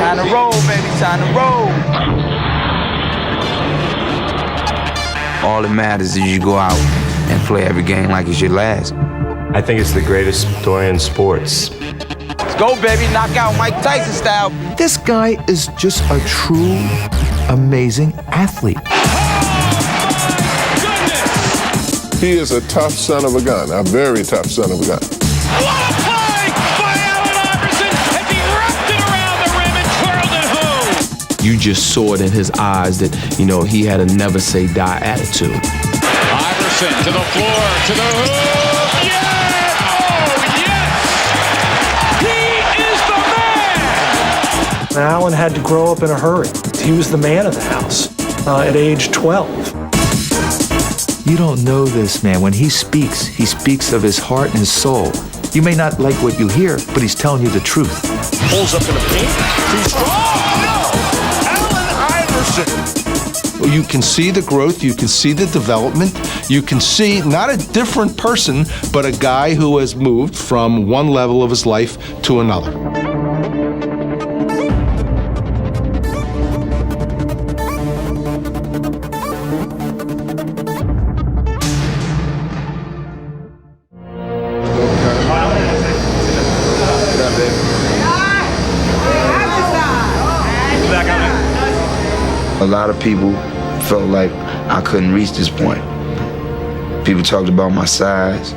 Time to roll, baby, time to roll. All that matters is you go out and play every game like it's your last. I think it's the greatest story in sports. Let's go, baby, knock out Mike Tyson style. This guy is just a true, amazing athlete. He is a tough son of a gun, a very tough son of a gun. What a play by Allen Iverson as he wrapped it around the rim and twirled it home. You just saw it in his eyes that, he had a never say die attitude. Iverson to the floor, to the hoop. Yes! Oh, yes! He is the man! Allen had to grow up in a hurry. He was the man of the house at age 12. You don't know this man. When he speaks of his heart and his soul. You may not like what you hear, but he's telling you the truth. Pulls up in the paint. Too strong. Oh, no! Allen Iverson. You can see the growth, you can see the development, you can see not a different person, but a guy who has moved from one level of his life to another. A lot of people felt like I couldn't reach this point. People talked about my size,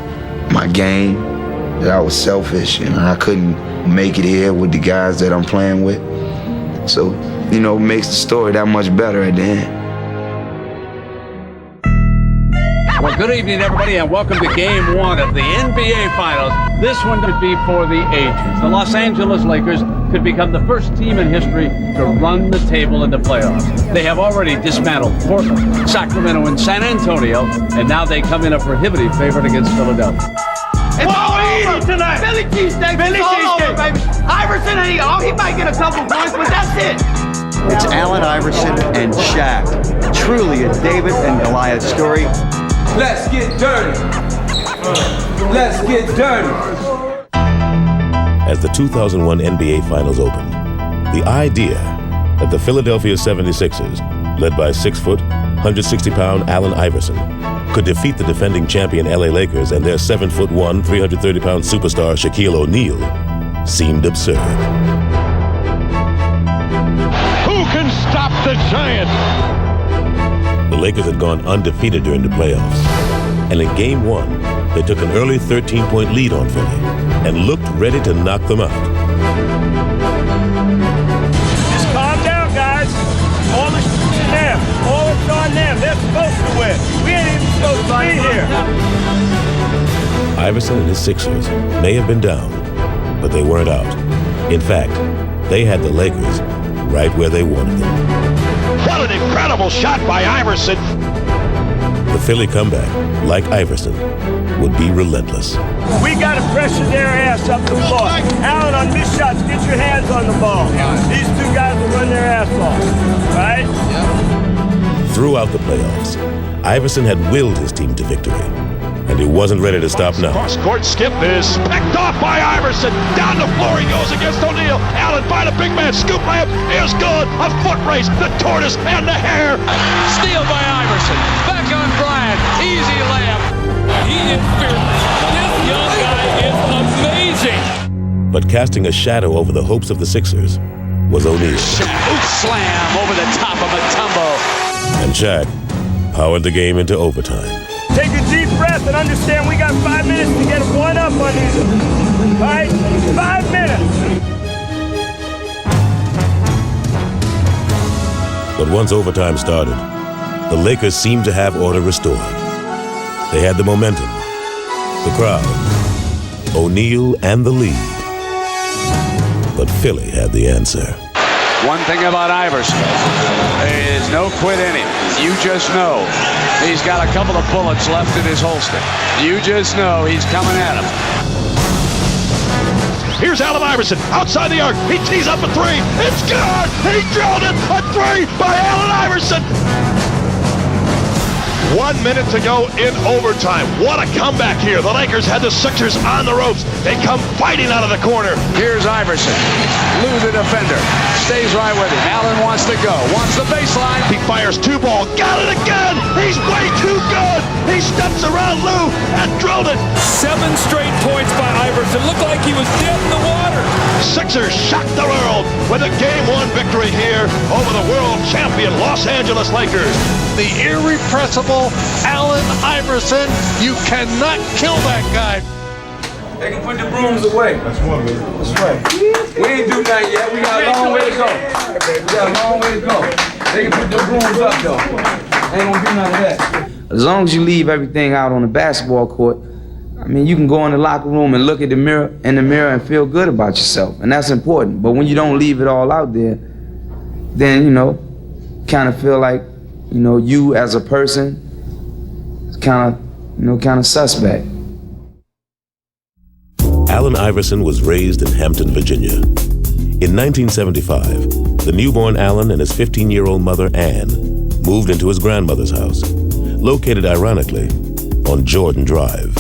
my game, that I was selfish and I couldn't make it here with the guys that I'm playing with. So, it makes the story that much better at the end. Well, good evening, everybody, and welcome to Game 1 of the NBA Finals. This one could be for the ages. The Los Angeles Lakers could become the first team in history to run the table in the playoffs. They have already dismantled Portland, Sacramento, and San Antonio, and now they come in a prohibitive favorite against Philadelphia. It's all over tonight. Philly cheesesteak. Philly cheesesteak, baby. Iverson, he might get a couple points, but that's it. It's Allen Iverson and Shaq. Truly a David and Goliath story. Let's get dirty. Let's get dirty. As the 2001 NBA Finals opened, the idea that the Philadelphia 76ers, led by 6-foot, 160-pound Allen Iverson, could defeat the defending champion LA Lakers and their 7'1", 330-pound superstar Shaquille O'Neal seemed absurd. Who can stop the giant? The Lakers had gone undefeated during the playoffs, and in Game 1, they took an early 13-point lead on Philly and looked ready to knock them out. Just calm down, guys. All the shit's in them. All it's on them. They're supposed to win. We ain't even supposed to be here. Iverson and his Sixers may have been down, but they weren't out. In fact, they had the Lakers right where they wanted them. What an incredible shot by Iverson. The Philly comeback, like Iverson, would be relentless. We got to pressure their ass up the floor. Allen, on missed shots, get your hands on the ball. These two guys will run their ass off, right? Throughout the playoffs, Iverson had willed his team to victory, and he wasn't ready to stop now. Cross-court skip is picked off by Iverson. Down the floor he goes against O'Neal. Allen find a big man. Scoop layup is good. A foot race. The tortoise and the hare. Steal by Iverson. Back on Bryant. Easy layup. He is fearless. This young guy is amazing. But casting a shadow over the hopes of the Sixers was O'Neal. Boot slam over the top of Mutombo. And Shaq powered the game into overtime. Take a deep breath and understand we got 5 minutes to get one up on these. All right? 5 minutes. But once overtime started, the Lakers seemed to have order restored. They had the momentum, the crowd, O'Neal, and the lead. But Philly had the answer. One thing about Iverson, there is no quit in him. You just know he's got a couple of bullets left in his holster. You just know he's coming at him. Here's Allen Iverson outside the arc. He tees up a three. It's good. He drilled it. A three by Allen Iverson. 1 minute to go in overtime. What a comeback here. The Lakers had the Sixers on the ropes. They come fighting out of the corner. Here's Iverson. Lou the defender. stays right with him. Allen wants to go, wants the baseline. He fires 2 ball, got it again! He's way too good! He steps around Lou and drilled it! 7 straight points by Iverson. Looked like he was dead in the water. Sixers shock the world with a Game 1 victory here over the world champion Los Angeles Lakers. The irrepressible Allen Iverson. You cannot kill that guy. They can put the brooms away. That's one way. That's right. We ain't do nothing yet. We got a long way to go. We got a long way to go. They can put the brooms up, though. Ain't gonna do none of that. As long as you leave everything out on the basketball court, I mean, you can go in the locker room and look at the mirror and feel good about yourself, and that's important. But when you don't leave it all out there, then, you know, kind of feel like, you know, you as a person is kind of suspect. Allen Iverson was raised in Hampton, Virginia. In 1975, the newborn Allen and his 15-year-old mother, Ann, moved into his grandmother's house, located ironically on Jordan Drive.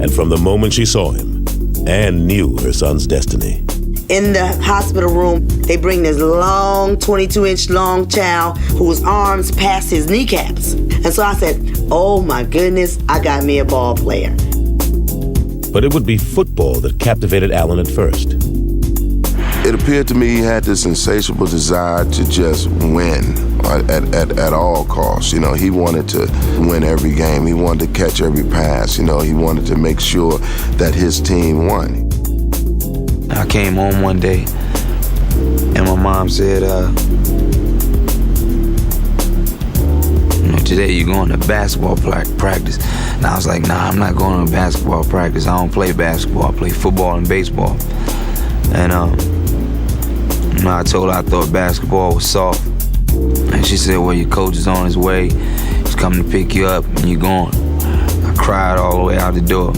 And from the moment she saw him, Ann knew her son's destiny. In the hospital room, they bring this long, 22-inch long child whose arms passed his kneecaps. And so I said, oh my goodness, I got me a ball player. But it would be football that captivated Allen at first. It appeared to me he had this insatiable desire to just win at all costs. You know, he wanted to win every game. He wanted to catch every pass. You know, he wanted to make sure that his team won. I came home one day and my mom said, you know, today you're going to basketball practice. And I was like, nah, I'm not going to basketball practice. I don't play basketball. I play football and baseball. And you know, I told her I thought basketball was soft. And she said, well, your coach is on his way. He's coming to pick you up and you're going. I cried all the way out the door.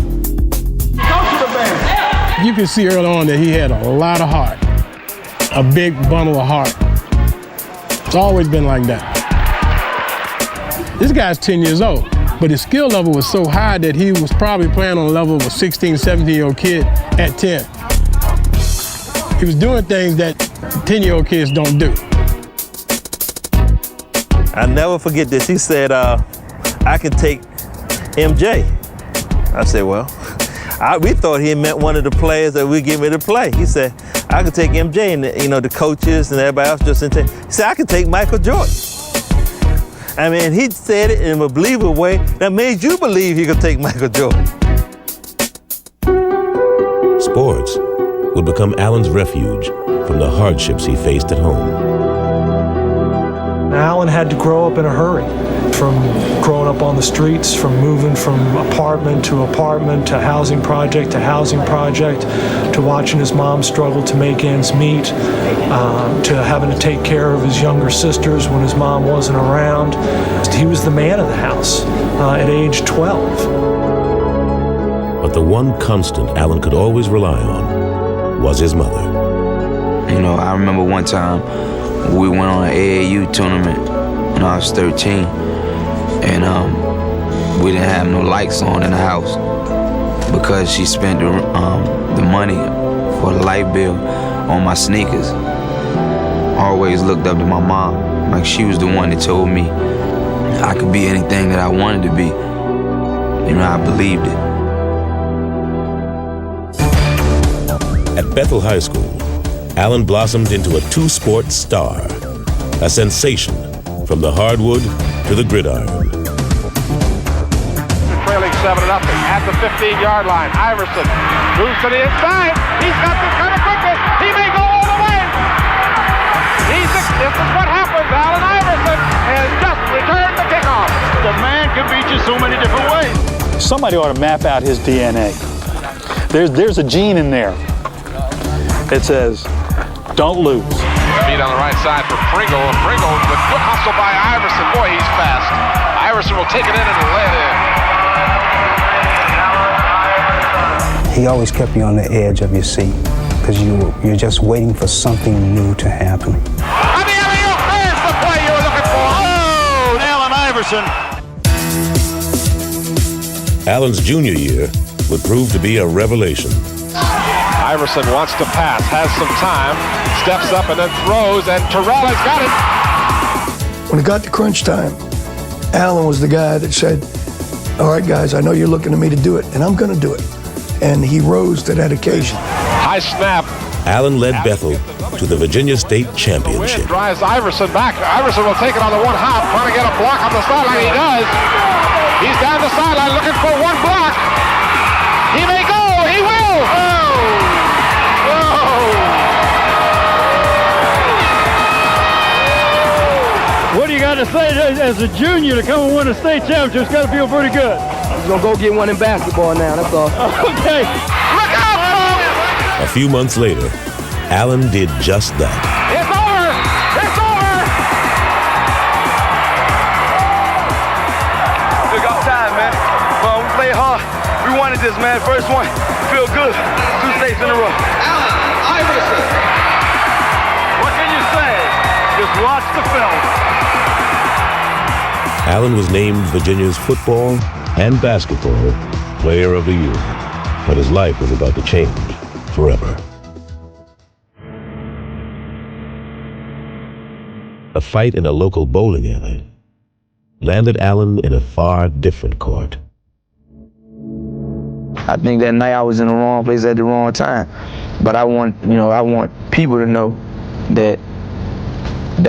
You can see early on that he had a lot of heart, a big bundle of heart. It's always been like that. This guy's 10 years old, but his skill level was so high that he was probably playing on the level of a 16, 17-year-old kid at 10. He was doing things that 10-year-old kids don't do. I'll never forget this. He said, I can take MJ. I said, well, we thought he meant one of the players that we get me to play. He said, I could take MJ, and you know, the coaches and everybody else just didn't take. He said, I could take Michael Jordan. I mean, he said it in a believable way that made you believe he could take Michael Jordan. Sports would become Allen's refuge from the hardships he faced at home. Allen had to grow up in a hurry, from growing up on the streets, from moving from apartment to housing project to housing project, to watching his mom struggle to make ends meet, to having to take care of his younger sisters when his mom wasn't around. He was the man of the house at age 12. But the one constant Allen could always rely on was his mother. You know, I remember one time we went on an AAU tournament when I was 13, and we didn't have no lights on in the house because she spent the money for the light bill on my sneakers. I always looked up to my mom, like she was the one that told me I could be anything that I wanted to be. You know, I believed it. At Bethel High School, Allen blossomed into a two-sport star, a sensation from the hardwood to the gridiron. Trailing 7-0 at the 15-yard line. Iverson moves to the inside. He's got this kind of quickness. He may go all the way. This is what happens. Allen Iverson has just returned the kickoff. The man can beat you so many different ways. Somebody ought to map out his DNA. There's a gene in there that says, don't lose. Feet on the right side for Pringle. Pringle with good hustle by Iverson. Boy, he's fast. Iverson will take it in and lay it in. He always kept you on the edge of your seat because you're just waiting for something new to happen. There's the play you were looking for. Oh, Allen Iverson. Allen's junior year would prove to be a revelation. Iverson wants to pass, has some time, steps up and then throws, and Terrell has got it. When it got to crunch time, Allen was the guy that said, all right, guys, I know you're looking to me to do it, and I'm going to do it. And he rose to that occasion. High snap. Allen led Bethel to the Virginia State Championship. Drives Iverson back. Iverson will take it on the one hop, trying to get a block on the sideline. He does. He's down the sideline looking for one block. He may go. He will. What do you got to say as a junior to come and win a state championship? It's got to feel pretty good. I'm going to go get one in basketball now, that's all. Okay. Look out, folks! A few months later, Allen did just that. It's over! It's over! Took our time, man. We played hard. We wanted this, man. First one. Feel good. 2 states in a row. Allen Iverson. What can you say? Just watch the film. Allen was named Virginia's football and basketball player of the year, but his life was about to change forever. A fight in a local bowling alley landed Allen in a far different court. I think that night I was in the wrong place at the wrong time. But I want people to know that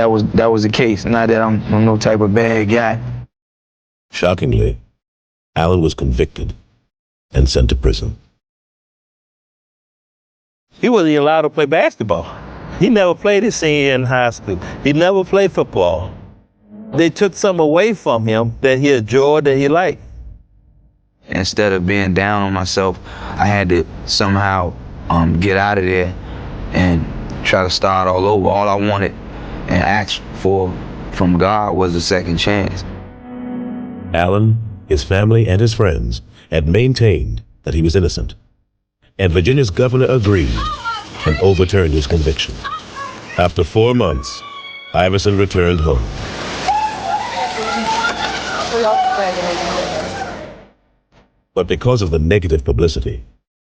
was the case, not that I'm no type of bad guy. Shockingly, Allen was convicted and sent to prison. He wasn't even allowed to play basketball. He never played his senior year in high school. He never played football. They took something away from him that he enjoyed, that he liked. Instead of being down on myself, I had to somehow get out of there and try to start all over. All I wanted and asked for from God was a second chance. Allen, his family, and his friends had maintained that he was innocent, and Virginia's governor agreed and overturned his conviction. After 4 months, Iverson returned home. But because of the negative publicity,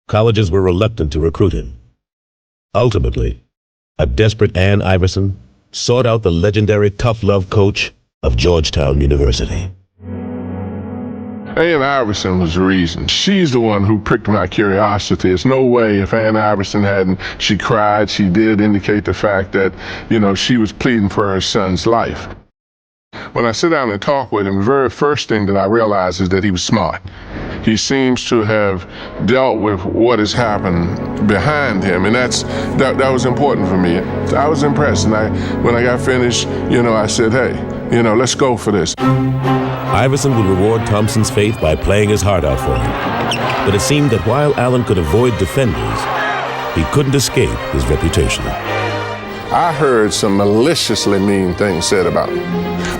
colleges were reluctant to recruit him. Ultimately, a desperate Ann Iverson sought out the legendary tough love coach of Georgetown University. Ann Iverson was the reason. She's the one who pricked my curiosity. There's no way if Ann Iverson hadn't, she cried. She did indicate the fact that, she was pleading for her son's life. When I sit down and talk with him, the very first thing that I realize is that he was smart. He seems to have dealt with what has happened behind him, and that was important for me. I was impressed, and when I got finished, I said, hey, let's go for this. Iverson would reward Thompson's faith by playing his heart out for him. But it seemed that while Allen could avoid defenders, he couldn't escape his reputation. I heard some maliciously mean things said about him.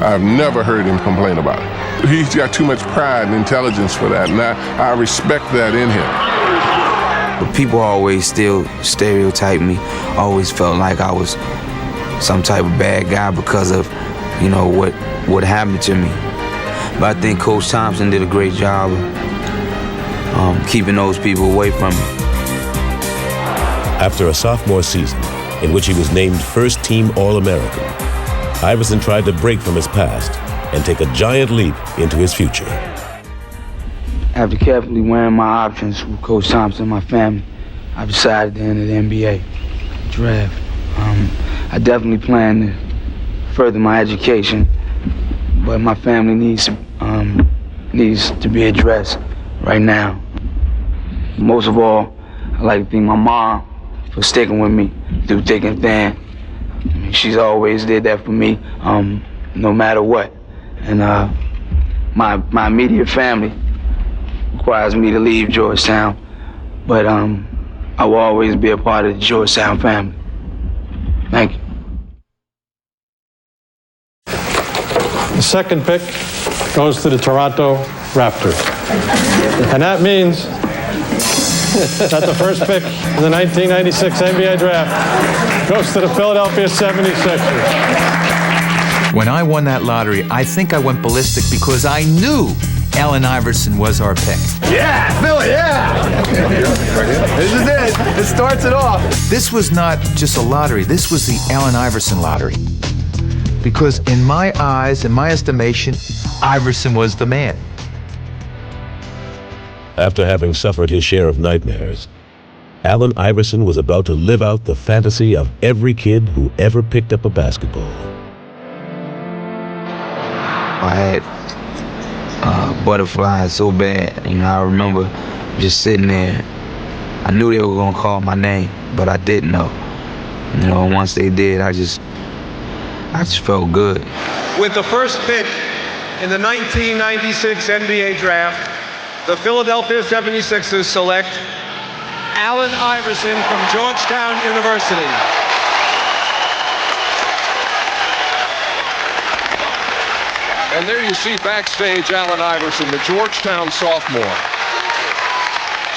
I've never heard him complain about it. He's got too much pride and intelligence for that, and I respect that in him. But people always still stereotype me, always felt like I was some type of bad guy because of, what happened to me. But I think Coach Thompson did a great job of keeping those people away from me. After a sophomore season, in which he was named first-team All-American, Iverson tried to break from his past and take a giant leap into his future. After carefully weighing my options with Coach Thompson and my family, I decided to enter the NBA draft. I definitely plan to further my education, but my family needs to be addressed right now. Most of all, I'd like to thank my mom for sticking with me through thick and thin. She's always did that for me, no matter what. And my immediate family requires me to leave Georgetown, but I will always be a part of the Georgetown family. Thank you. The second pick goes to the Toronto Raptors. And that means that the first pick in the 1996 NBA draft goes to the Philadelphia 76ers. When I won that lottery, I think I went ballistic because I knew Allen Iverson was our pick. Yeah, Phil, yeah. This is it. It starts it off. This was not just a lottery. This was the Allen Iverson lottery. Because in my eyes, in my estimation, Iverson was the man. After having suffered his share of nightmares, Allen Iverson was about to live out the fantasy of every kid who ever picked up a basketball. I had butterflies so bad. You know, I remember just sitting there. I knew they were gonna call my name, but I didn't know. You know, once they did, I just felt good. With the first pick in the 1996 NBA draft, the Philadelphia 76ers select Allen Iverson from Georgetown University. And there you see backstage Allen Iverson, the Georgetown sophomore.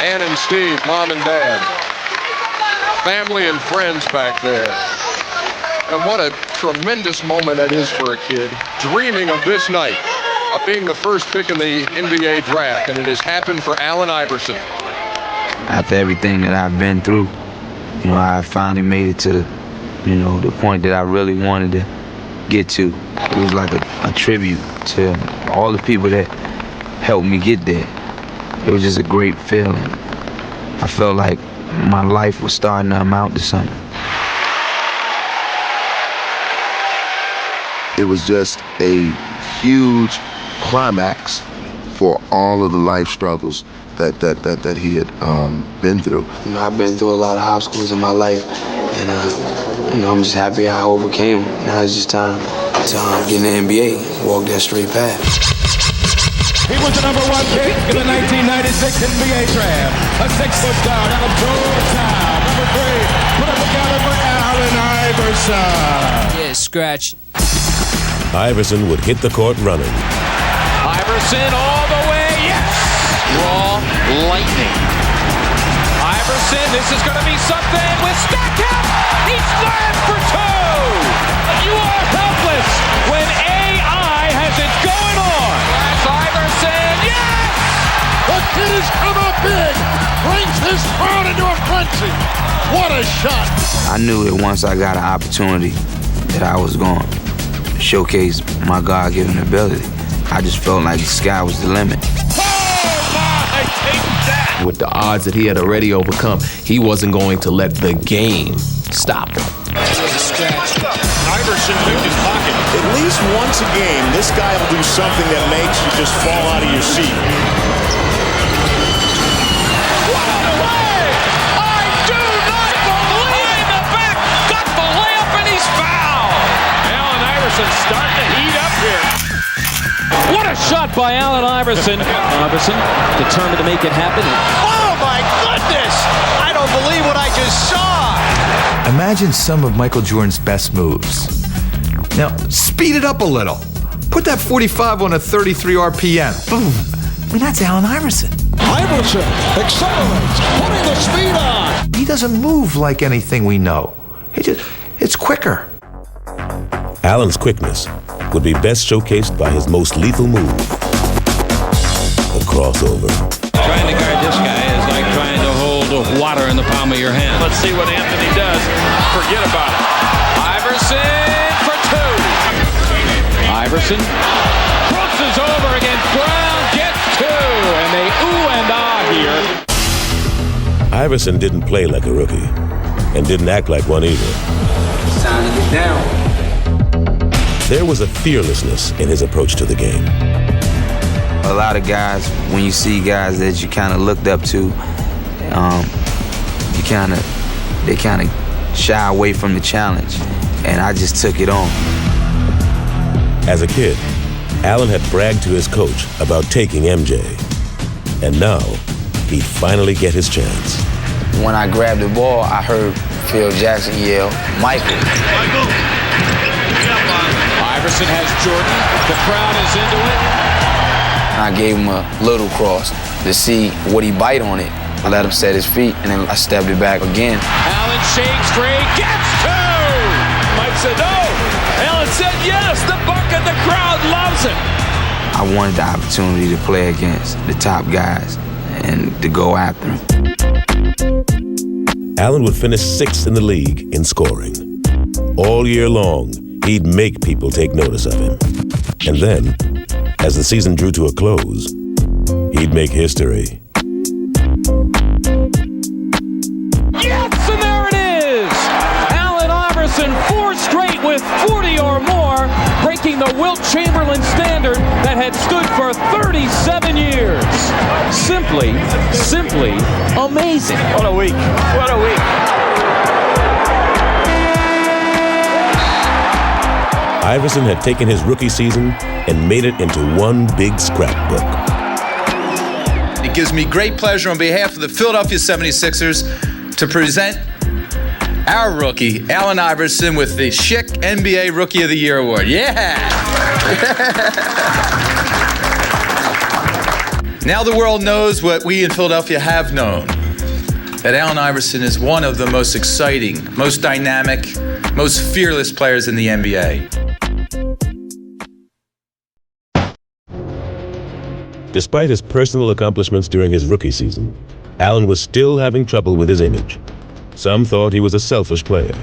Ann and Steve, mom and dad. Family and friends back there. And what a tremendous moment that is for a kid, dreaming of this night, of being the first pick in the NBA draft, and it has happened for Allen Iverson. After everything that I've been through, you know, I finally made it to the point that I really wanted to get to. It was like a tribute to all the people that helped me get there. It was just a great feeling. I felt like my life was starting to amount to something. It was just a huge climax for all of the life struggles that he had been through. You know, I've been through a lot of obstacles in my life, and I'm just happy I overcame them. Now it's just time to get in the NBA, walk that straight path. He was the number 1 pick in the 1996 NBA draft. A 6-foot guard out of Georgetown. Number 3, put up together for Allen Iverson. Yeah, scratch. Iverson would hit the court running. Iverson all the way, yes! Raw lightning. Iverson, this is going to be something with Stackhouse. He slams for 2. You are helpless when AI has it going on. Iverson, yes! The kid has come up big, brings his crowd into a frenzy. What a shot! I knew that once I got an opportunity that I was going to showcase my God-given ability. I just felt like the sky was the limit. With the odds that he had already overcome, he wasn't going to let the game stop him. Iverson picked his pocket. At least once a game, this guy will do something that makes you just fall out of your seat. What a play! I do not believe the back got the layup and he's fouled. Allen Iverson starting to heat up here. What a shot by Allen Iverson. Iverson determined to make it happen. Oh my goodness! I don't believe what I just saw. Imagine some of Michael Jordan's best moves. Now, speed it up a little. Put that 45 on a 33 RPM. Boom. I mean, that's Allen Iverson. Iverson accelerates, putting the speed on. He doesn't move like anything we know. It's quicker. Allen's quickness would be best showcased by his most lethal move, the crossover. Trying to guard this guy is like trying to hold water in the palm of your hand. Let's see what Anthony does. Forget about it. Iverson for 2. Iverson crosses over against Brown, gets 2, and they ooh and ah here. Iverson didn't play like a rookie, and didn't act like one either. It's time to get down. There was a fearlessness in his approach to the game. A lot of guys, when you see guys that you kind of looked up to, they kind of shy away from the challenge, and I just took it on. As a kid, Allen had bragged to his coach about taking MJ, and now he'd finally get his chance. When I grabbed the ball, I heard Phil Jackson yell, "Michael!" Iverson has Jordan. The crowd is into it. I gave him a little cross to see would he bite on it. I let him set his feet, and then I stepped it back again. Allen shakes free, gets 2! Mike said no. Allen said yes. The bucket, the crowd loves it. I wanted the opportunity to play against the top guys and to go after them. Allen would finish 6th in the league in scoring. All year long, he'd make people take notice of him. And then, as the season drew to a close, he'd make history. Yes, and there it is! Allen Iverson, 4 straight with 40 or more, breaking the Wilt Chamberlain standard that had stood for 37 years. Simply amazing. What a week. What a week. Iverson had taken his rookie season and made it into one big scrapbook. It gives me great pleasure on behalf of the Philadelphia 76ers to present our rookie, Allen Iverson, with the Schick NBA Rookie of the Year Award. Yeah! Now the world knows what we in Philadelphia have known, that Allen Iverson is one of the most exciting, most dynamic, most fearless players in the NBA. Despite his personal accomplishments during his rookie season, Allen was still having trouble with his image. Some thought he was a selfish player.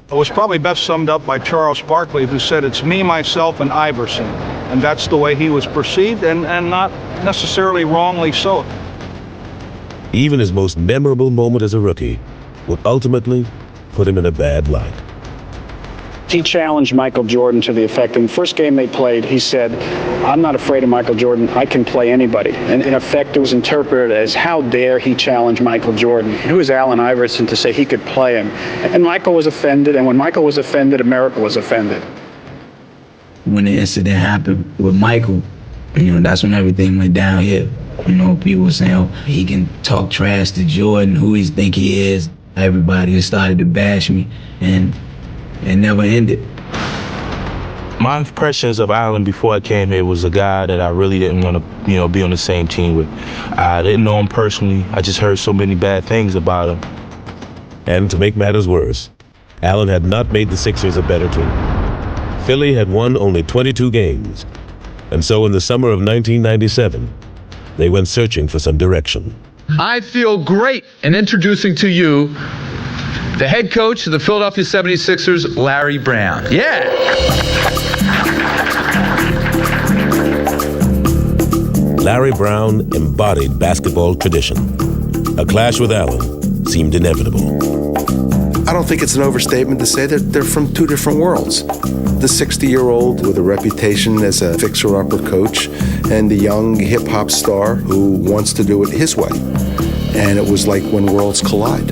It was probably best summed up by Charles Barkley, who said, "It's me, myself, and Iverson." And that's the way he was perceived, and not necessarily wrongly so. Even his most memorable moment as a rookie would ultimately put him in a bad light. He challenged Michael Jordan to the effect, in the first game they played, he said, "I'm not afraid of Michael Jordan, I can play anybody." And in effect, it was interpreted as, how dare he challenge Michael Jordan? Who is Allen Iverson to say he could play him? And Michael was offended, and when Michael was offended, America was offended. When the incident happened with Michael, that's when everything went downhill. People were saying, oh, he can talk trash to Jordan, who he think he is. Everybody just started to bash me, and it never ended. My impressions of Allen before I came here was a guy that I really didn't want to, be on the same team with. I didn't know him personally. I just heard so many bad things about him. And to make matters worse, Allen had not made the Sixers a better team. Philly had won only 22 games. And so in the summer of 1997, they went searching for some direction. I feel great in introducing to you the head coach of the Philadelphia 76ers, Larry Brown. Yeah! Larry Brown embodied basketball tradition. A clash with Allen seemed inevitable. I don't think it's an overstatement to say that they're from two different worlds. The 60-year-old with a reputation as a fixer-upper coach, and the young hip-hop star who wants to do it his way. And it was like when worlds collide.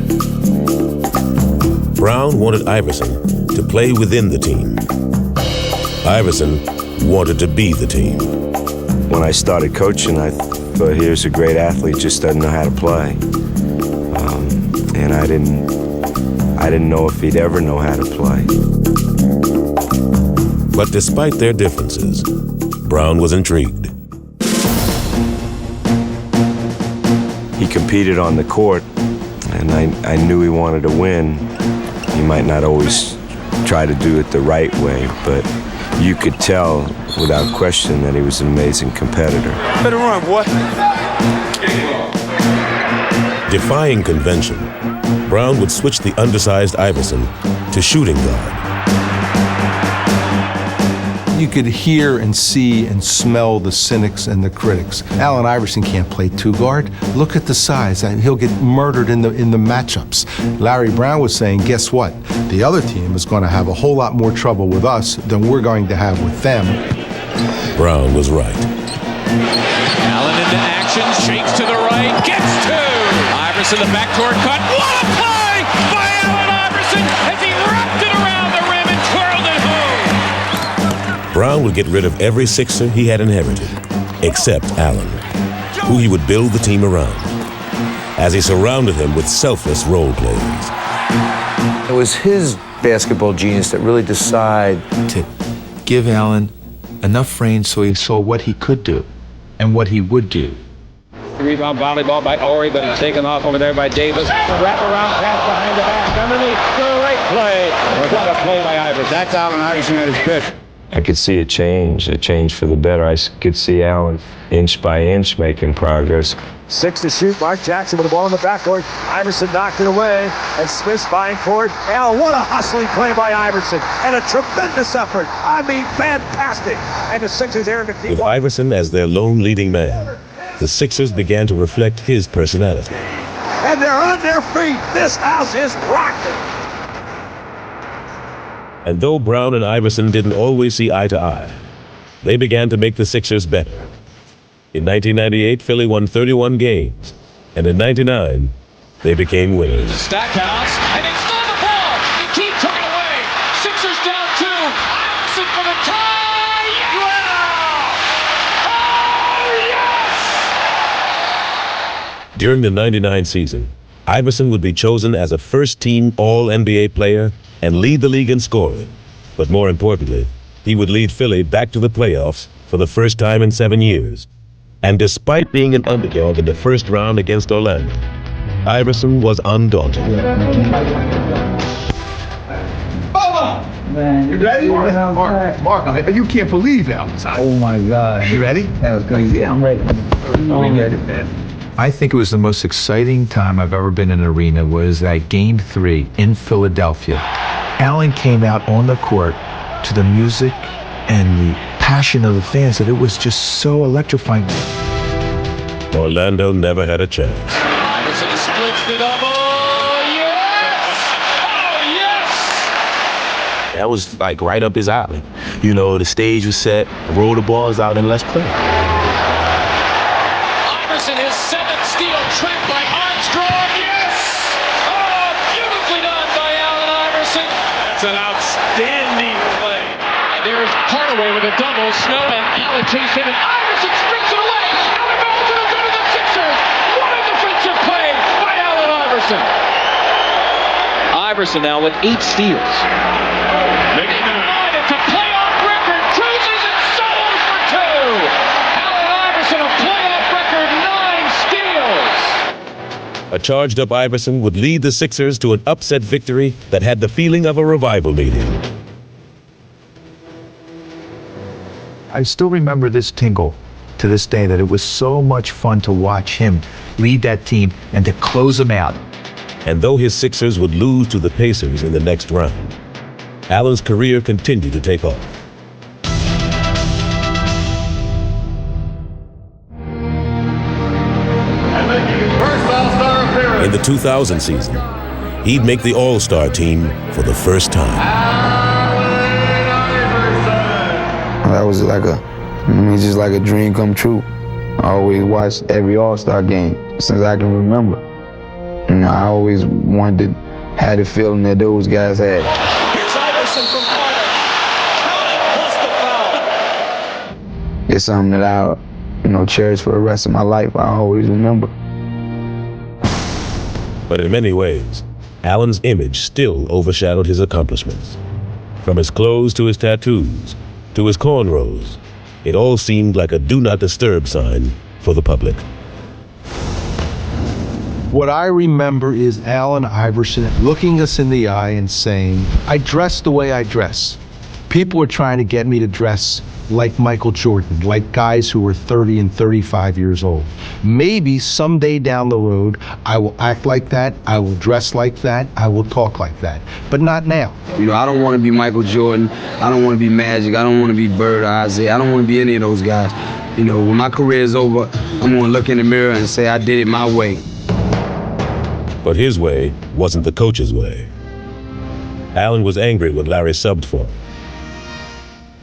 Brown wanted Iverson to play within the team. Iverson wanted to be the team. When I started coaching, I thought, here's a great athlete, just doesn't know how to play. And I didn't know if he'd ever know how to play. But despite their differences, Brown was intrigued. He competed on the court, and I knew he wanted to win. He might not always try to do it the right way, but you could tell without question that he was an amazing competitor. Better run, boy. Defying convention, Brown would switch the undersized Iverson to shooting guard. You could hear and see and smell the cynics and the critics. Allen Iverson can't play two guard. Look at the size, and he'll get murdered in the matchups. Larry Brown was saying, guess what? The other team is going to have a whole lot more trouble with us than we're going to have with them. Brown was right. Allen into action, shakes to the right, gets two. Iverson, the backdoor cut. What a play by Allen Iverson as he wrapped it around the rim and twirled it home. Brown would get rid of every Sixer he had inherited, except Allen, who he would build the team around, as he surrounded him with selfless role players. It was his basketball genius that really decided to give Allen enough range so he saw what he could do and what he would do. Rebound volleyball by Ori, but it's taken off over there by Davis. Wrap around pass behind the back, underneath, the right play. What a play by Iverson. That's Allen Iverson at his best. I could see a change for the better. I could see Allen inch by inch making progress. 6 to shoot. Mark Jackson with the ball in the backcourt. Iverson knocked it away. And Smith's buying court. Allen, what a hustling play by Iverson. And a tremendous effort. I mean, fantastic. And the Sixers there to With Iverson as their lone leading man, the Sixers began to reflect his personality. And they're on their feet. This house is rocking. And though Brown and Iverson didn't always see eye to eye, they began to make the Sixers better. In 1998, Philly won 31 games, and in 99, they became winners. Stackhouse, and it's not the ball. He keeps it away. Sixers down 2. Iverson for the tie. Yeah! Oh, yes! During the 99 season, Iverson would be chosen as a first-team All-NBA player and lead the league in scoring. But more importantly, he would lead Philly back to the playoffs for the first time in 7 years. And despite being an underdog in the first round against Orlando, Iverson was undaunted. Man, you ready? Mark, you can't believe that. Oh my God. You ready? That was crazy. Yeah, I'm ready. I think it was the most exciting time I've ever been in an arena was that Game 3 in Philadelphia. Allen came out on the court to the music and the passion of the fans that it was just so electrifying. Orlando never had a chance. Iverson splits the double. Yes! Oh, yes! That was like right up his alley. You know, the stage was set, roll the balls out, and let's play. Iverson, his 7th steal, trapped by Armstrong. Yes! Oh, beautifully done by Allen Iverson. That's an outstanding play. And there's Hardaway with a double. Snow and Allen chase him, and Iverson strips it away. Allen Iverson will go to the Sixers. What a defensive play by Allen Iverson. Iverson now with 8 steals. It's a playoff record. Cruises and solos for 2. Allen Iverson, a playoff record, 9 steals. A charged-up Iverson would lead the Sixers to an upset victory that had the feeling of a revival meeting. I still remember this tingle to this day, that it was so much fun to watch him lead that team and to close them out. And though his Sixers would lose to the Pacers in the next round, Allen's career continued to take off. In the 2000 season, he'd make the All-Star team for the first time. That was just like a dream come true. I always watched every All-Star game since I can remember. And I always wanted to have the feeling that those guys had. Here's Iverson from Carter. Plus the foul. It's something that I, cherish for the rest of my life. I always remember. But in many ways, Allen's image still overshadowed his accomplishments. From his clothes to his tattoos, to his cornrows, it all seemed like a do not disturb sign for the public. What I remember is Allen Iverson looking us in the eye and saying, I dress the way I dress. People were trying to get me to dress like Michael Jordan, like guys who were 30 and 35 years old. Maybe someday down the road, I will act like that, I will dress like that, I will talk like that, but not now. I don't want to be Michael Jordan, I don't want to be Magic, I don't want to be Bird or Isaiah, I don't want to be any of those guys. When my career is over, I'm going to look in the mirror and say I did it my way. But his way wasn't the coach's way. Allen was angry when Larry subbed for him.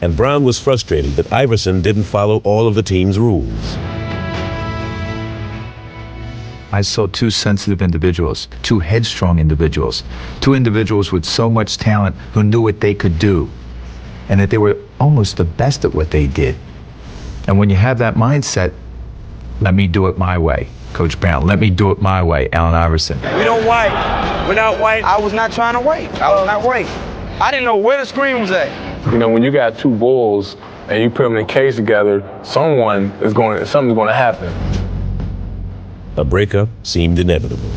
And Brown was frustrated that Iverson didn't follow all of the team's rules. I saw 2 sensitive individuals, 2 headstrong individuals, 2 individuals with so much talent who knew what they could do, and that they were almost the best at what they did. And when you have that mindset, let me do it my way, Coach Brown, let me do it my way, Allen Iverson. We don't wait. We're not waiting. I was not trying to wait. I was not waiting. I didn't know where the screen was at. When you got 2 bulls and you put them in a cage together, something's going to happen. A breakup seemed inevitable.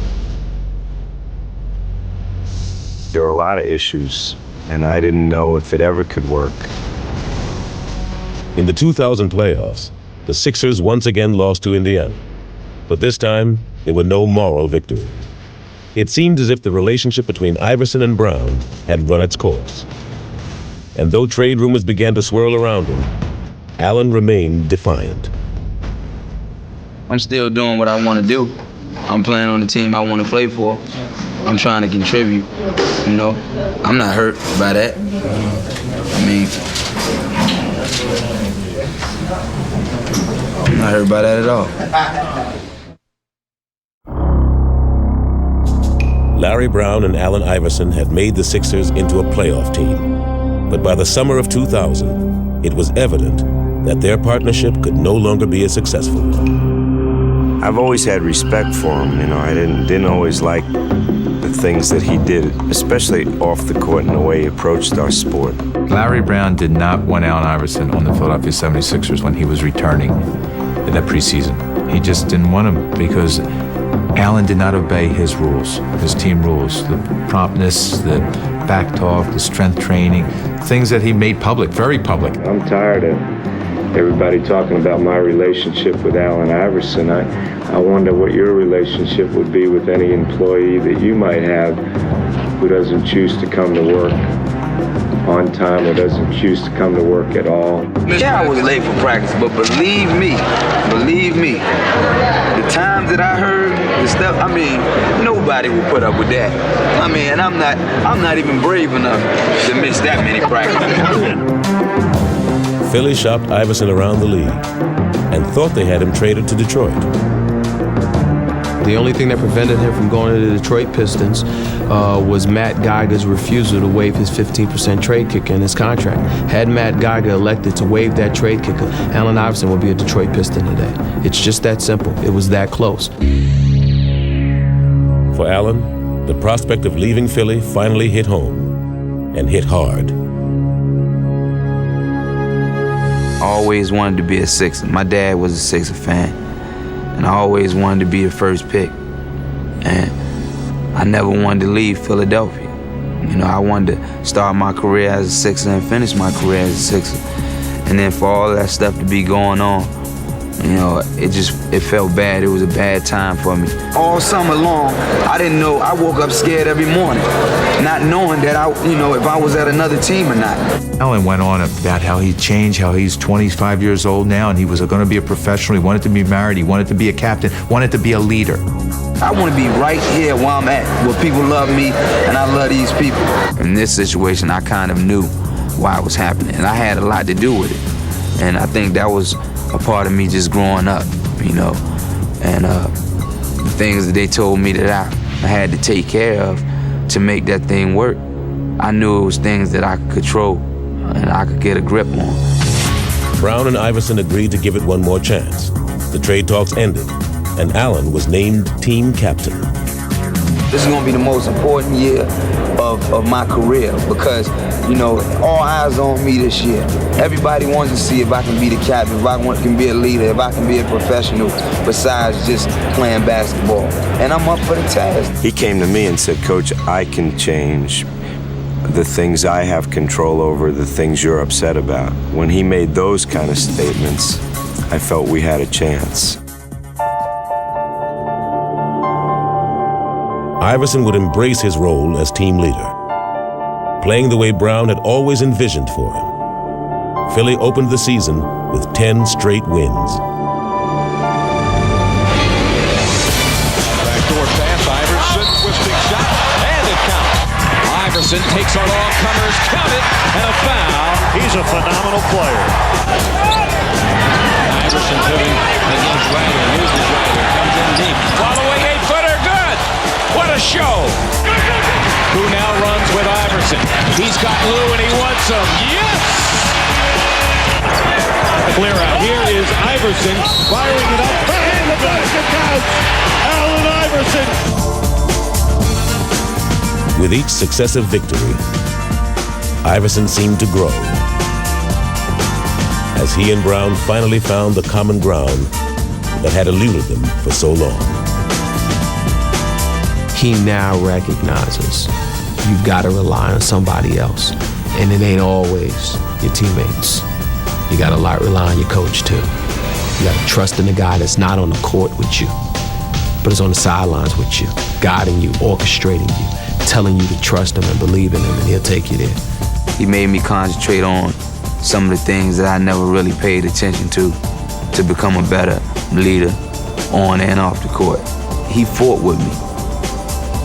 There were a lot of issues, and I didn't know if it ever could work. In the 2000 playoffs, the Sixers once again lost to Indiana. But this time, there were no moral victories. It seemed as if the relationship between Iverson and Brown had run its course. And though trade rumors began to swirl around him, Allen remained defiant. I'm still doing what I want to do. I'm playing on the team I want to play for. I'm trying to contribute, you know. I'm not hurt by that. I mean, I'm not hurt by that at all. Larry Brown and Allen Iverson had made the Sixers into a playoff team. But by the summer of 2000, it was evident that their partnership could no longer be a successful one. I've always had respect for him. You know, I didn't always like the things that he did, especially off the court and the way he approached our sport. Larry Brown did not want Allen Iverson on the Philadelphia 76ers when he was returning in that preseason. He just didn't want him because Allen did not obey his rules, his team rules, the promptness, the back talk, the strength training, things that he made public, very public. I'm tired of everybody talking about my relationship with Allen Iverson. I wonder what your relationship would be with any employee that you might have who doesn't choose to come to work on time or doesn't choose to come to work at all. Yeah, I was late for practice, but believe me, the times that I heard the stuff, I mean, nobody will put up with that. I mean, and I'm not even brave enough to miss that many practices. Philly shopped Iverson around the league and thought they had him traded to Detroit. The only thing that prevented him from going to the Detroit Pistons was Matt Geiger's refusal to waive his 15% trade kicker in his contract. Had Matt Geiger elected to waive that trade kicker, Allen Iverson would be a Detroit Piston today. It's just that simple. It was that close. For Allen, the prospect of leaving Philly finally hit home, and hit hard. I always wanted to be a Sixer. My dad was a Sixer fan, and I always wanted to be the first pick. And I never wanted to leave Philadelphia. You know, I wanted to start my career as a Sixer and finish my career as a Sixer. And then for all that stuff to be going on, you know, it felt bad. It was a bad time for me. All summer long, I didn't know. I woke up scared every morning, not knowing that if I was at another team or not. Allen went on about how he changed, how he's 25 years old now, and he was going to be a professional. He wanted to be married. He wanted to be a captain. Wanted to be a leader. I want to be right here where I'm at, where people love me, and I love these people. In this situation, I kind of knew why it was happening, and I had a lot to do with it. And I think that was a part of me just growing up, you know, and the things that they told me that I had to take care of to make that thing work. I knew it was things that I could control and I could get a grip on. Brown and Iverson agreed to give it one more chance. The trade talks ended, and Allen was named team captain. This is going to be the most important year of my career because, you know, all eyes on me this year. Everybody wants to see if I can be the captain, if I can be a leader, if I can be a professional besides just playing basketball. And I'm up for the task. He came to me and said, Coach, I can change the things I have control over, the things you're upset about. When he made those kind of statements, I felt we had a chance. Iverson would embrace his role as team leader, playing the way Brown had always envisioned for him. Philly opened the season with 10 straight wins. Backdoor pass, Iverson, twisting shot, and it counts. Iverson takes on all comers, count it, and a foul. He's a phenomenal player. Iverson putting against Ryder. Here's the Ryder, comes in deep. Following 8-footer, good! What a show! Who now runs with Iverson? He's got Lou and he wants him. Yes! Clear out. Here is Iverson firing it up. And the basket counts! Allen Iverson! With each successive victory, Iverson seemed to grow as he and Brown finally found the common ground that had eluded them for so long. He now recognizes you've got to rely on somebody else, and it ain't always your teammates. You got to rely on your coach, too. You got to trust in the guy that's not on the court with you, but is on the sidelines with you, guiding you, orchestrating you, telling you to trust him and believe in him, and he'll take you there. He made me concentrate on some of the things that I never really paid attention to become a better leader on and off the court. He fought with me,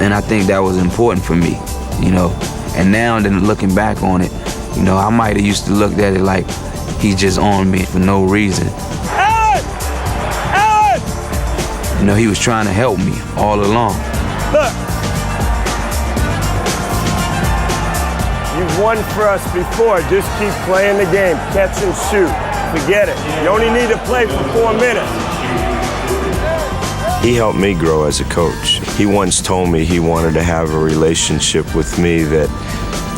and I think that was important for me, you know. And now, then looking back on it, you know, I might have used to look at it like he's just on me for no reason. You know, he was trying to help me all along. Look. You've won for us before. Just keep playing the game. Catch and shoot. Forget it. You only need to play for 4 minutes. He helped me grow as a coach. He once told me he wanted to have a relationship with me that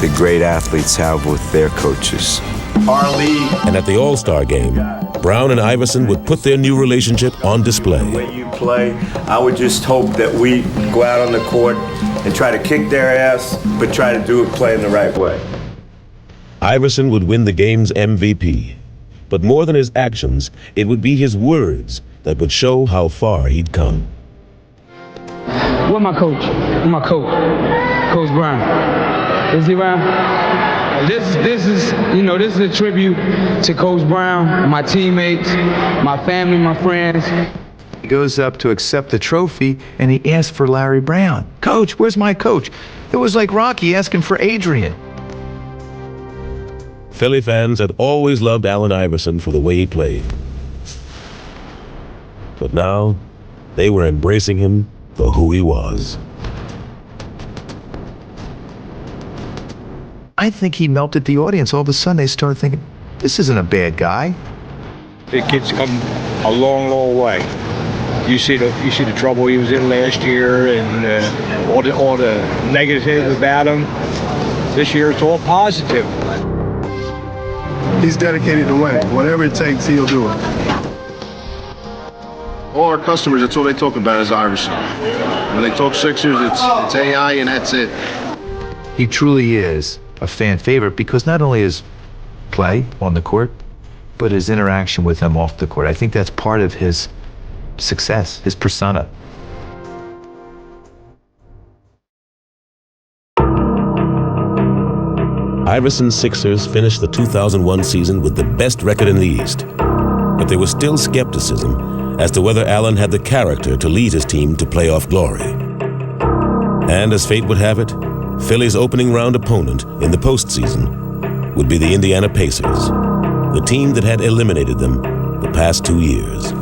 the great athletes have with their coaches. Our league. And at the All-Star game, Brown and Iverson would put their new relationship on display. The way you play, I would just hope that we go out on the court and try to kick their ass, but try to do it playing the right way. Iverson would win the game's MVP. But more than his actions, it would be his words that would show how far he'd come. Where's my coach? Where's my coach? Coach Brown. Is he around? This is a tribute to Coach Brown, my teammates, my family, my friends. He goes up to accept the trophy, and he asks for Larry Brown. Coach, where's my coach? It was like Rocky asking for Adrian. Philly fans had always loved Allen Iverson for the way he played. But now, they were embracing him for who he was. I think he melted the audience. All of a sudden, they started thinking, this isn't a bad guy. The kid's come a long, long way. You see the trouble he was in last year, and all the negative about him. This year, it's all positive. He's dedicated to winning. Whatever it takes, he'll do it. All our customers, that's all they talk about is Iverson. When they talk Sixers, it's AI, and that's it. He truly is a fan favorite because not only his play on the court, but his interaction with them off the court. I think that's part of his success, his persona. Iverson's Sixers finished the 2001 season with the best record in the East. But there was still skepticism as to whether Allen had the character to lead his team to playoff glory. And as fate would have it, Philly's opening round opponent in the postseason would be the Indiana Pacers, the team that had eliminated them the past 2 years.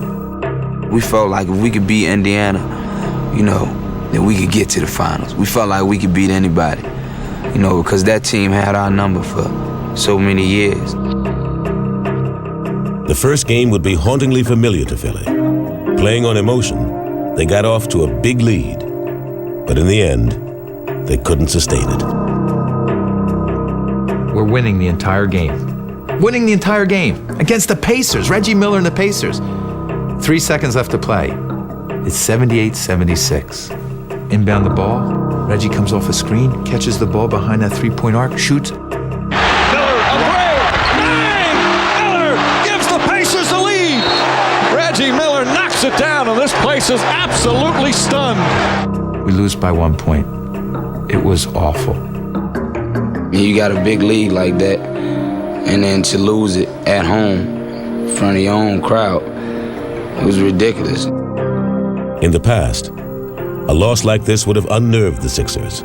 We felt like if we could beat Indiana, you know, then we could get to the finals. We felt like we could beat anybody, you know, because that team had our number for so many years. The first game would be hauntingly familiar to Philly. Playing on emotion, they got off to a big lead, but in the end, they couldn't sustain it. We're winning the entire game. Winning the entire game against the Pacers, Reggie Miller and the Pacers. 3 seconds left to play. It's 78-76. Inbound the ball. Reggie comes off a screen, catches the ball behind that three-point arc, shoots. Miller, a three! Bang! Miller gives the Pacers the lead. Reggie Miller knocks it down, and this place is absolutely stunned. We lose by 1 point. It was awful. You got a big lead like that, and then to lose it at home in front of your own crowd, it was ridiculous. In the past, a loss like this would have unnerved the Sixers.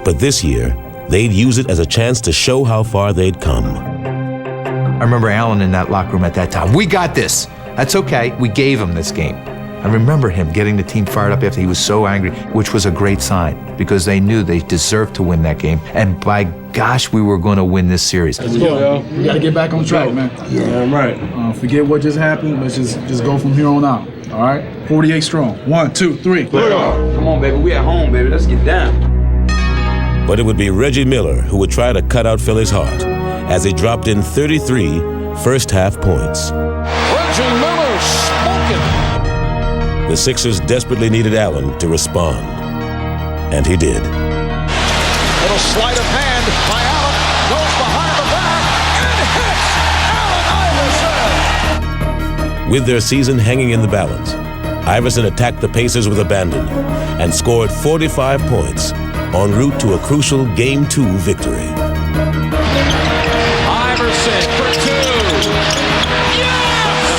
But this year, they'd use it as a chance to show how far they'd come. I remember Allen in that locker room at that time. We got this. That's okay. We gave him this game. I remember him getting the team fired up after he was so angry, which was a great sign because they knew they deserved to win that game. And by gosh, we were going to win this series. Let's go, yo. We got to get back on track, man. Yeah, right. Forget what just happened. Let's just go from here on out. All right? 48 strong. 1, 2, 3. Come on, baby. We at home, baby. Let's get down. But it would be Reggie Miller who would try to cut out Philly's heart as he dropped in 33 first-half points. Reggie Miller smoking. The Sixers desperately needed Allen to respond, and he did. Little sleight of hand by Allen, goes behind the back, and hits Allen Iverson. With their season hanging in the balance, Iverson attacked the Pacers with abandon and scored 45 points en route to a crucial Game 2 victory. Iverson for 2. Yes!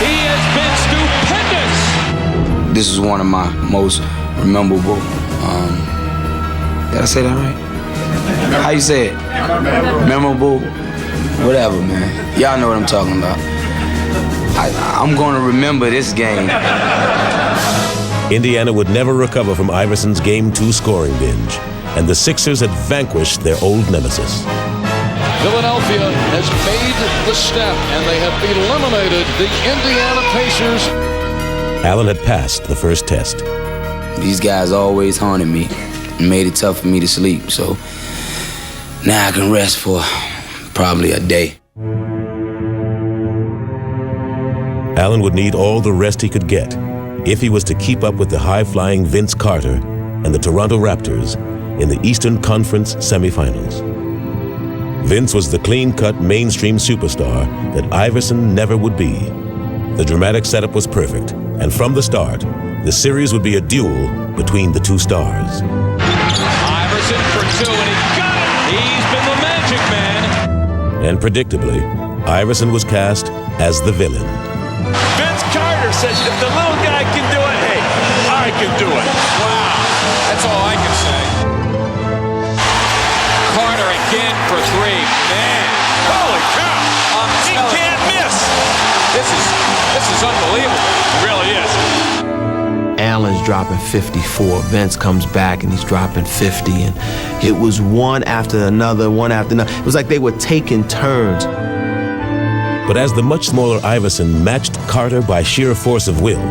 He has been stupendous. This is one of my most memorable. Did I say that right? How you say it? Memorable. Whatever, man. Y'all know what I'm talking about. I'm going to remember this game. Indiana would never recover from Iverson's Game 2 scoring binge, and the Sixers had vanquished their old nemesis. Philadelphia has made the step, and they have eliminated the Indiana Pacers. Allen had passed the first test. These guys always haunted me and made it tough for me to sleep, so now I can rest for probably a day. Allen would need all the rest he could get if he was to keep up with the high-flying Vince Carter and the Toronto Raptors in the Eastern Conference semifinals. Vince was the clean-cut mainstream superstar that Iverson never would be. The dramatic setup was perfect, and from the start, the series would be a duel between the two stars. Iverson for 2, and he got it! He's been the magic man. And predictably, Iverson was cast as the villain. Vince Carter says if the little guy can do it, hey, I can do it. Wow, that's all I can say. Carter again for 3. Man, Holy cow! He can't miss. This is unbelievable. It really is. Allen's dropping 54. Vince comes back and he's dropping 50. And it was one after another, one after another. It was like they were taking turns. But as the much smaller Iverson matched Carter by sheer force of will,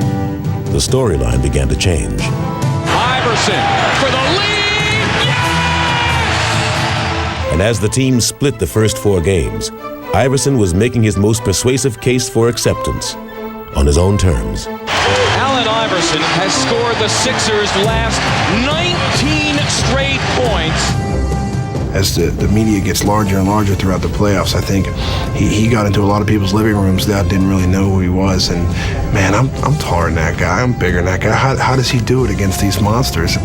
the storyline began to change. Iverson for the lead! Yes! And as the team split the first 4 games, Iverson was making his most persuasive case for acceptance on his own terms. Allen Iverson has scored the Sixers' last 19 straight points. As the media gets larger and larger throughout the playoffs, I think he got into a lot of people's living rooms that didn't really know who he was. And man, I'm taller than that guy. I'm bigger than that guy. How does he do it against these monsters? Yes!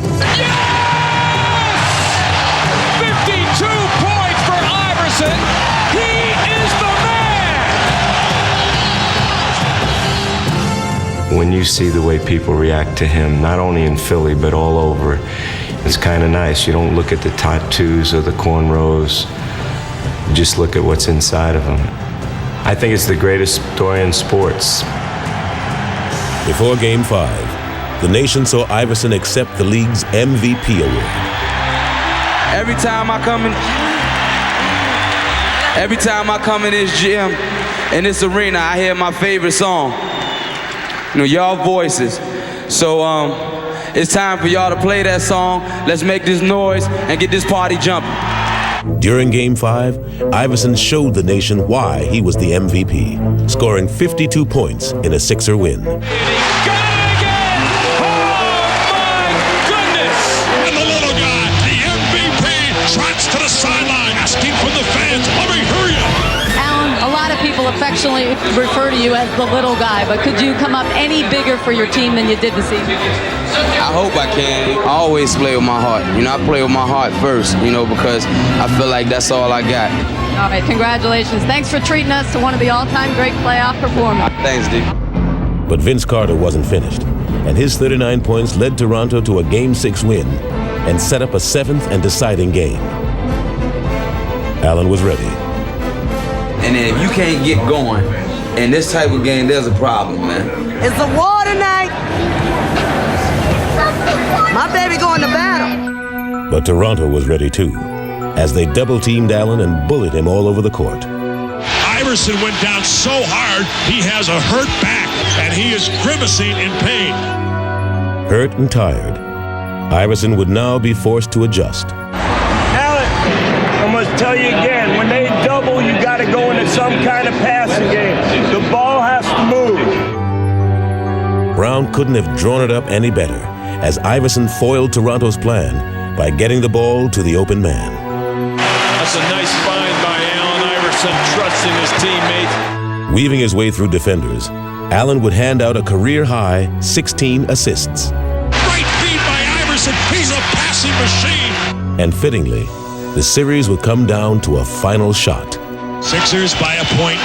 52 points for Iverson. He is the man. When you see the way people react to him, not only in Philly, but all over, it's kind of nice. You don't look at the tattoos or the cornrows. You just look at what's inside of him. I think it's the greatest story in sports. Before Game 5, the nation saw Iverson accept the league's MVP award. Every time I come in this gym, in this arena, I hear my favorite song. You know, y'all voices. So it's time for y'all to play that song. Let's make this noise and get this party jumping. During Game 5, Iverson showed the nation why he was the MVP, scoring 52 points in a Sixer win. And the little guy, the MVP, trots to the sideline, asking from the fans, let me hear you. Allen, a lot of people affectionately refer to you as the little guy, but could you come up any bigger for your team than you did this evening? I hope I can. I always play with my heart. You know, I play with my heart first, you know, because I feel like that's all I got. All right, congratulations. Thanks for treating us to one of the all-time great playoff performers. Thanks, D. But Vince Carter wasn't finished, and his 39 points led Toronto to a Game 6 win and set up a 7th and deciding game. Allen was ready. And then if you can't get going in this type of game, there's a problem, man. It's a war tonight. My baby going to battle. But Toronto was ready too, as they double-teamed Allen and bullied him all over the court. Iverson went down so hard, he has a hurt back, and he is grimacing in pain. Hurt and tired, Iverson would now be forced to adjust. Allen, I must tell you again, when they double, you got to go into some kind of passing game. The ball has to move. Brown couldn't have drawn it up any better, as Iverson foiled Toronto's plan by getting the ball to the open man. That's a nice find by Allen Iverson, trusting his teammate. Weaving his way through defenders, Allen would hand out a career-high 16 assists. Great feed by Iverson. He's a passing machine. And fittingly, the series would come down to a final shot. Sixers by a point,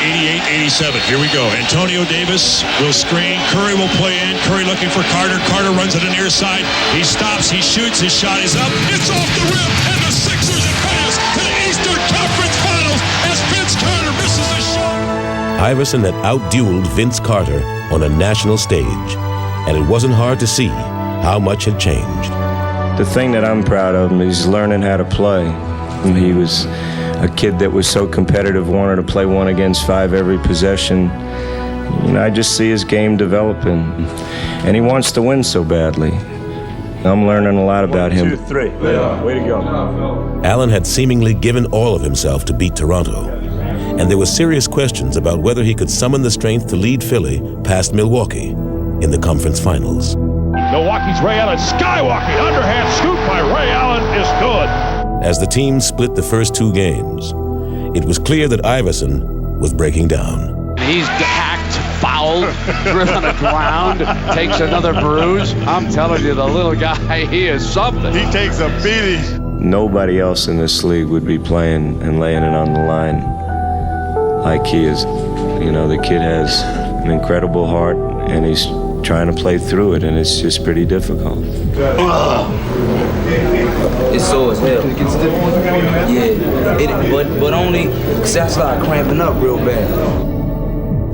88-87. Here we go. Antonio Davis will screen. Curry will play in. Curry looking for Carter. Carter runs to the near side. He stops. He shoots. His shot is up. It's off the rim. And the Sixers advance to the Eastern Conference Finals as Vince Carter misses the shot. Iverson had outdueled Vince Carter on a national stage, and it wasn't hard to see how much had changed. The thing that I'm proud of him is learning how to play. He was a kid that was so competitive, wanted to play 1 against 5 every possession. You know, I just see his game developing, and he wants to win so badly. I'm learning a lot about him. 1, 2, 3. Yeah. Way to go. Allen had seemingly given all of himself to beat Toronto, and there were serious questions about whether he could summon the strength to lead Philly past Milwaukee in the conference finals. Milwaukee's Ray Allen skywalking. Underhand scoop by Ray Allen is good. As the team split the first 2 games, it was clear that Iverson was breaking down. He's hacked, fouled, driven on the ground, takes another bruise. I'm telling you, the little guy, he is something. He takes a beating. Nobody else in this league would be playing and laying it on the line like he is. You know, the kid has an incredible heart, and he's trying to play through it, and it's just pretty difficult. It's sore as hell. Yeah, but only because I started cramping up real bad.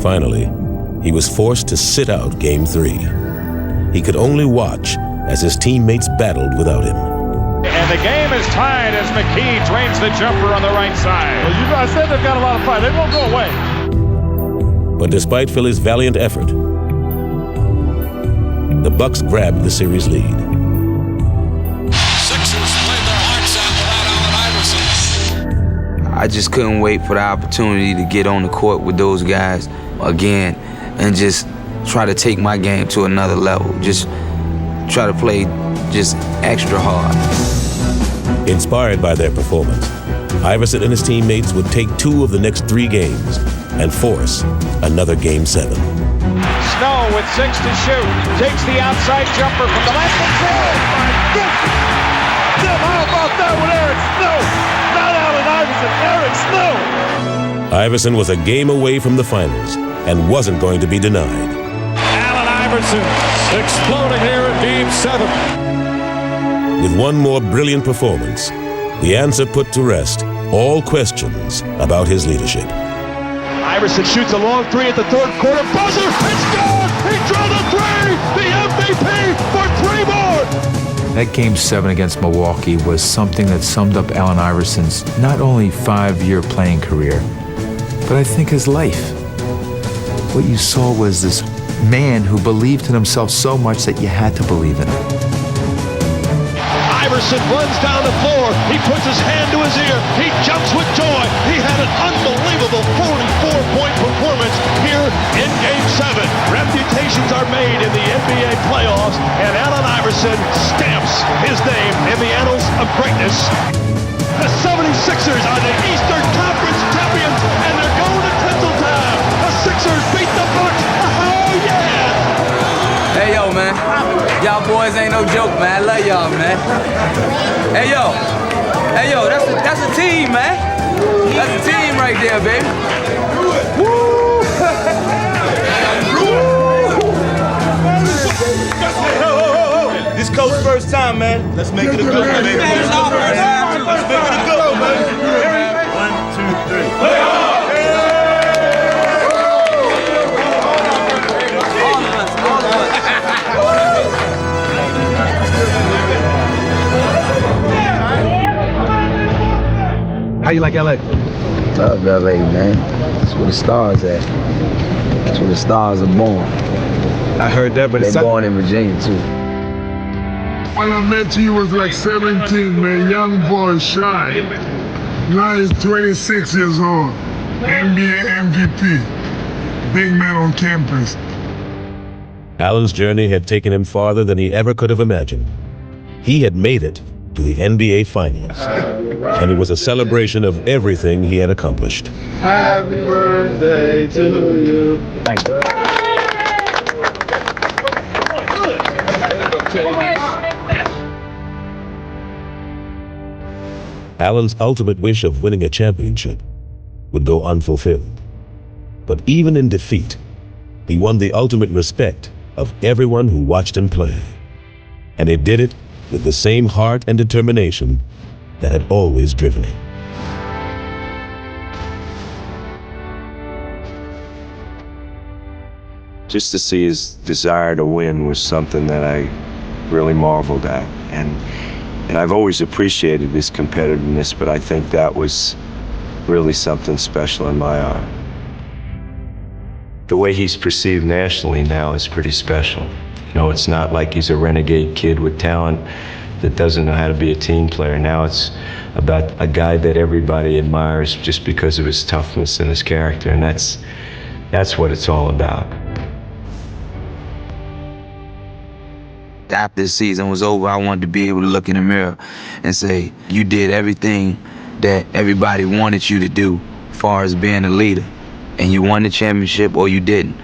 Finally, he was forced to sit out Game 3. He could only watch as his teammates battled without him. And the game is tied as McKee drains the jumper on the right side. Well, you guys said they've got a lot of fight. They won't go away. But despite Philly's valiant effort, the Bucks grabbed the series lead. Sixers played their hearts out without Allen Iverson. I just couldn't wait for the opportunity to get on the court with those guys again and just try to take my game to another level. Just try to play just extra hard. Inspired by their performance, Iverson and his teammates would take 2 of the next 3 games and force another Game 7. Snow with 6 to shoot. Takes the outside jumper from the left and through. My goodness! Tim, how about that with Eric Snow? Not Allen Iverson, Eric Snow! Iverson was a game away from the finals and wasn't going to be denied. Allen Iverson exploding here in Game 7. With one more brilliant performance, the answer put to rest all questions about his leadership. Iverson shoots a long 3 at the 3rd quarter. Buzzer! It's good! He drilled a 3! The MVP for 3 more! That Game 7 against Milwaukee was something that summed up Allen Iverson's not only 5-year playing career, but I think his life. What you saw was this man who believed in himself so much that you had to believe in him. Iverson runs down the floor. He puts his hand to his ear. He jumps with joy. He had an unbelievable 44-point performance here in Game 7. Reputations are made in the NBA playoffs, and Allen Iverson stamps his name in the annals of greatness. The 76ers are the Eastern Conference champions, and they're going to Tinseltown. The Sixers beat the Bucks. Oh, yeah! Hey, yo, man. Y'all boys ain't no joke, man. I love y'all, man. Hey, yo. Hey, yo, that's a team, man. That's a team right there, baby. Woo! This coach's first time, man. Let's make it a good one, baby. Let's make it a good one, man. 1, 2, 3. Play on! How you like LA? Love LA, man. That's where the stars at. That's where the stars are born. I heard that, but they're born in Virginia too. When I met you, was like 17, man, young boy, shy. Now he's 26 years old, NBA MVP, big man on campus. Allen's journey had taken him farther than he ever could have imagined. He had made it to the NBA Finals, and it was a celebration of everything he had accomplished. Happy birthday to you. Thank you. Allen's ultimate wish of winning a championship would go unfulfilled. But even in defeat, he won the ultimate respect of everyone who watched him play. And he did it with the same heart and determination that had always driven him. Just to see his desire to win was something that I really marveled at. And I've always appreciated his competitiveness, but I think that was really something special in my eye. The way he's perceived nationally now is pretty special. You know, it's not like he's a renegade kid with talent that doesn't know how to be a team player. Now it's about a guy that everybody admires just because of his toughness and his character, and that's what it's all about. After the season was over, I wanted to be able to look in the mirror and say, you did everything that everybody wanted you to do as far as being a leader. And you won the championship or you didn't.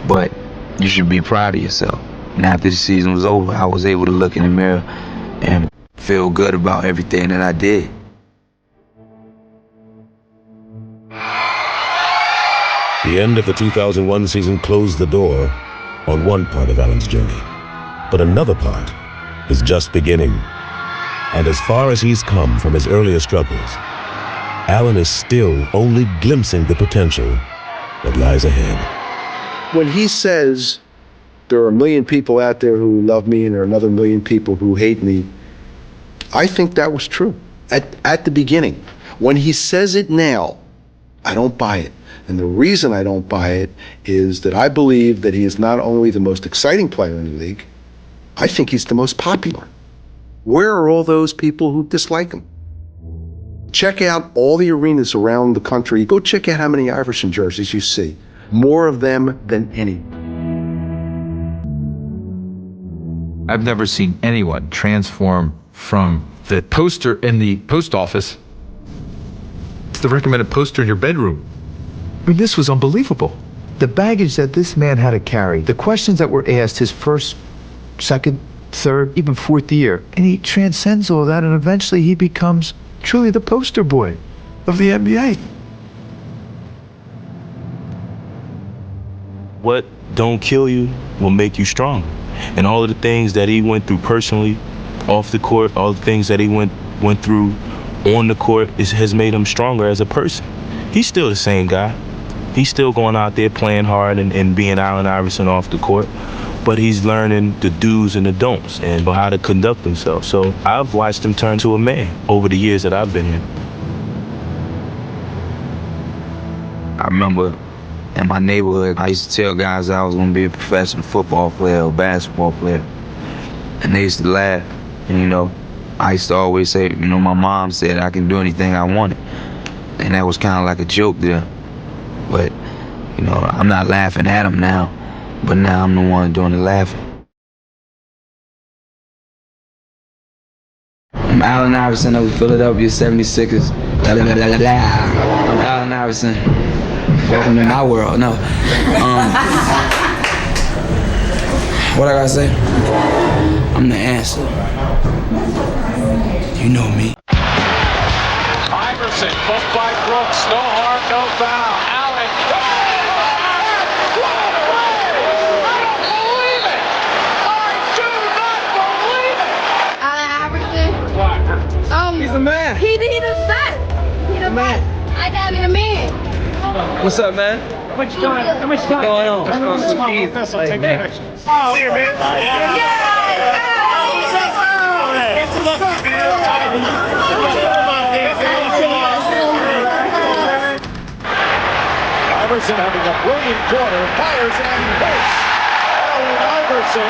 But you should be proud of yourself. And after the season was over, I was able to look in the mirror and feel good about everything that I did. The end of the 2001 season closed the door on one part of Allen's journey. But another part is just beginning. And as far as he's come from his earlier struggles, Allen is still only glimpsing the potential that lies ahead. When he says, there are a million people out there who love me and there are another million people who hate me, I think that was true at the beginning. When he says it now, I don't buy it. And the reason I don't buy it is that I believe that he is not only the most exciting player in the league, I think he's the most popular. Where are all those people who dislike him? Check out all the arenas around the country. Go check out how many Iverson jerseys you see. More of them than any. I've never seen anyone transform from the poster in the post office to the recommended poster in your bedroom. I mean, this was unbelievable. The baggage that this man had to carry, the questions that were asked his first, second, third, even fourth year, and he transcends all that, and eventually he becomes truly the poster boy of the NBA. What don't kill you will make you strong. And all of the things that he went through personally, off the court, all the things that he went through on the court has made him stronger as a person. He's still the same guy. He's still going out there playing hard and being Allen Iverson off the court. But he's learning the do's and the don'ts and how to conduct himself. So I've watched him turn to a man over the years that I've been here. I remember in my neighborhood, I used to tell guys I was gonna be a professional football player or basketball player. And they used to laugh. And you know, I used to always say, you know, my mom said I can do anything I wanted. And that was kind of like a joke there. But, you know, I'm not laughing at them now. But now I'm the one doing the laughing. I'm Allen Iverson of the Philadelphia 76ers. I'm Allen Iverson. Welcome to my world. No. What I gotta say? I'm the answer. You know me. Iverson, booked by Brooks. No harm, no foul. Allen. He's the man. He the best. He the man. I gotta be the man. What's up, man? How much time? How much time? Going on? Oh, here, man. Iverson having a brilliant quarter, fires and hits. Allen Iverson.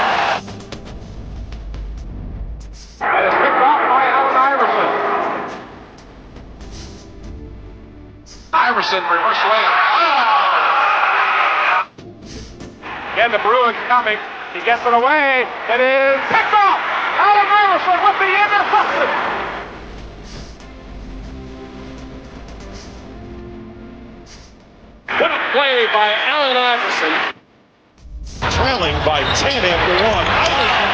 Picked off by Allen Iverson. Iverson reverse layup. Again, the Bruins coming. He gets it away. It is picked off. Allen Iverson. Iverson with the interception. What a play by Allen Iverson. Trailing by 10 after 1. Iverson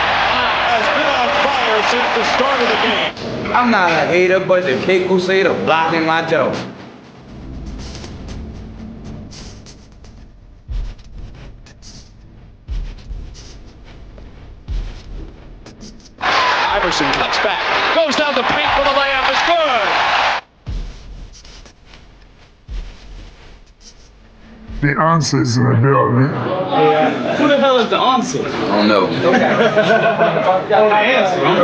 has been on fire since the start of the game. I'm not a hater, but the cake crusader blocking my dough. Iverson cuts back, goes down the paint for the layup. It's good. The answer is in the building. Who the hell is the answer? I don't know. Okay.